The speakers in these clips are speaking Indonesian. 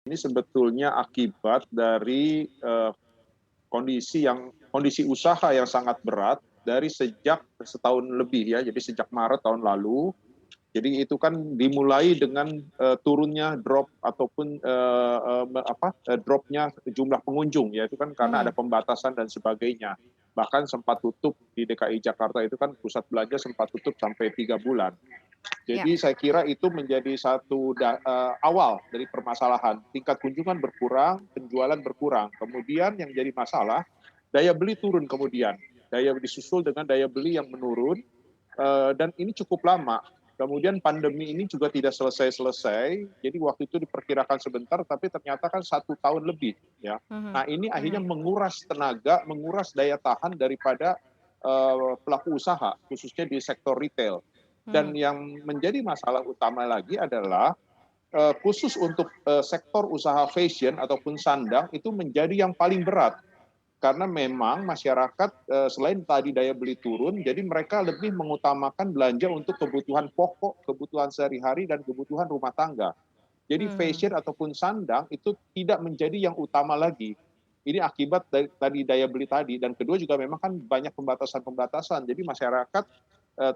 Ini sebetulnya akibat dari kondisi usaha yang sangat berat dari sejak setahun lebih ya, jadi sejak Maret tahun lalu. Jadi itu kan dimulai dengan turunnya drop ataupun dropnya jumlah pengunjung ya, itu kan karena ada Mhm. pembatasan dan sebagainya. Bahkan sempat tutup di DKI Jakarta itu kan pusat belanja sempat tutup sampai 3 bulan. Ya. Jadi saya kira itu menjadi satu awal dari permasalahan. Tingkat kunjungan berkurang, penjualan berkurang. Kemudian yang jadi masalah, daya beli turun kemudian. Daya disusul dengan daya beli yang menurun, dan ini cukup lama. Kemudian pandemi ini juga tidak selesai-selesai, jadi waktu itu diperkirakan sebentar, tapi ternyata kan 1 tahun lebih. Ya. Mhm. Nah ini akhirnya Mhm. menguras tenaga, menguras daya tahan daripada pelaku usaha, khususnya di sektor retail. Dan Mhm. yang menjadi masalah utama lagi adalah khusus untuk sektor usaha fashion ataupun sandang itu menjadi yang paling berat. Karena memang masyarakat selain tadi daya beli turun, jadi mereka lebih mengutamakan belanja untuk kebutuhan pokok, kebutuhan sehari-hari, dan kebutuhan rumah tangga. Jadi Mhm. fashion ataupun sandang itu tidak menjadi yang utama lagi. Ini akibat dari tadi daya beli tadi, dan kedua juga memang kan banyak pembatasan-pembatasan. Jadi masyarakat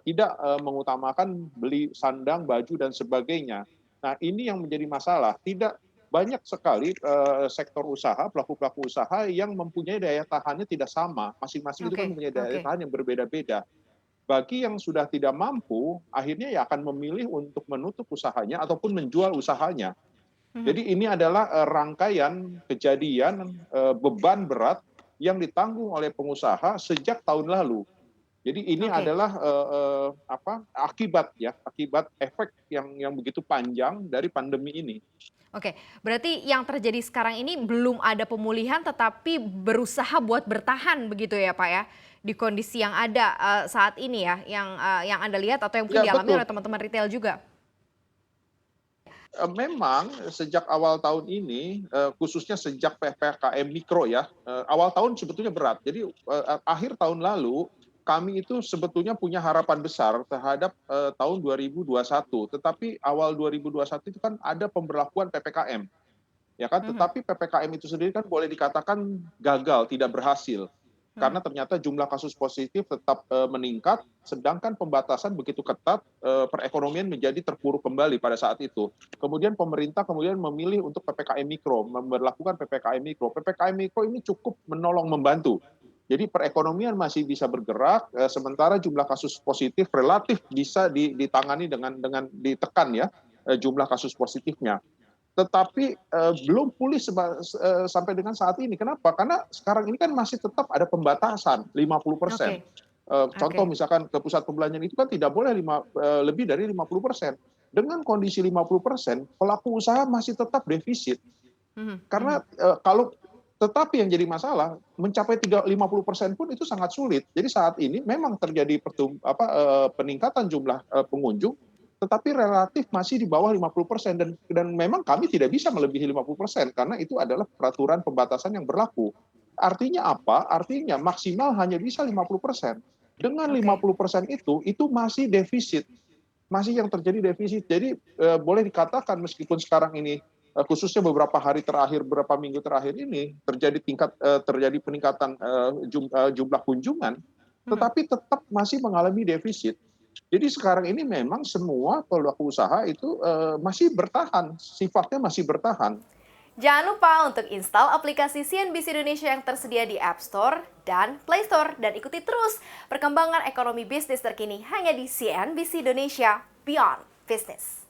tidak mengutamakan beli sandang, baju dan sebagainya. Nah, ini yang menjadi masalah. Tidak banyak sekali sektor usaha, pelaku-pelaku usaha yang mempunyai daya tahannya tidak sama. Masing-masing itu kan Oke. mempunyai daya Oke. tahan yang berbeda-beda. Bagi yang sudah tidak mampu, akhirnya ya akan memilih untuk menutup usahanya ataupun menjual usahanya. Mhm. Jadi ini adalah rangkaian kejadian beban berat yang ditanggung oleh pengusaha sejak tahun lalu. Jadi ini Oke. adalah akibat efek yang begitu panjang dari pandemi ini. Oke, berarti yang terjadi sekarang ini belum ada pemulihan tetapi berusaha buat bertahan begitu ya, Pak, ya? Di kondisi yang ada, saat ini ya, yang Anda lihat atau yang mungkin Ya dialami betul. oleh teman-teman retail juga? Memang sejak awal tahun ini, khususnya sejak PPKM Mikro ya, awal tahun sebetulnya berat. Jadi, akhir tahun lalu, kami itu sebetulnya punya harapan besar terhadap, tahun 2021. Tetapi awal 2021 itu kan ada pemberlakuan PPKM, ya kan. Mhm. Tetapi PPKM itu sendiri kan boleh dikatakan gagal, tidak berhasil. Karena Mhm. ternyata jumlah kasus positif tetap meningkat, sedangkan pembatasan begitu ketat, perekonomian menjadi terpuruk kembali pada saat itu. Kemudian pemerintah kemudian memilih untuk PPKM Mikro, memberlakukan PPKM Mikro. PPKM Mikro ini cukup menolong membantu. Jadi perekonomian masih bisa bergerak, sementara jumlah kasus positif relatif bisa ditangani dengan ditekan ya, jumlah kasus positifnya. Tetapi belum pulih sampai dengan saat ini. Kenapa? Karena sekarang ini kan masih tetap ada pembatasan 50%. Oke. Contoh Oke. misalkan ke pusat perbelanjaan itu kan tidak boleh lebih dari 50%. Dengan kondisi 50%, pelaku usaha masih tetap defisit. Mhm. Karena Mhm. kalau tetapi yang jadi masalah mencapai 50% pun itu sangat sulit. Jadi saat ini memang terjadi peningkatan jumlah pengunjung, tetapi relatif masih di bawah 50%, dan memang kami tidak bisa melebihi 50% karena itu adalah peraturan pembatasan yang berlaku. Artinya apa? Artinya maksimal hanya bisa 50%. Dengan Oke. 50% itu masih defisit, masih yang terjadi defisit. Jadi boleh dikatakan meskipun sekarang ini khususnya beberapa hari terakhir, beberapa minggu terakhir ini terjadi peningkatan jumlah kunjungan, Mhm. tetapi tetap masih mengalami defisit. Jadi sekarang ini memang semua pelaku usaha itu masih bertahan, sifatnya masih bertahan. Jangan lupa untuk install aplikasi CNBC Indonesia yang tersedia di App Store dan Play Store dan ikuti terus perkembangan ekonomi bisnis terkini hanya di CNBC Indonesia Beyond Business.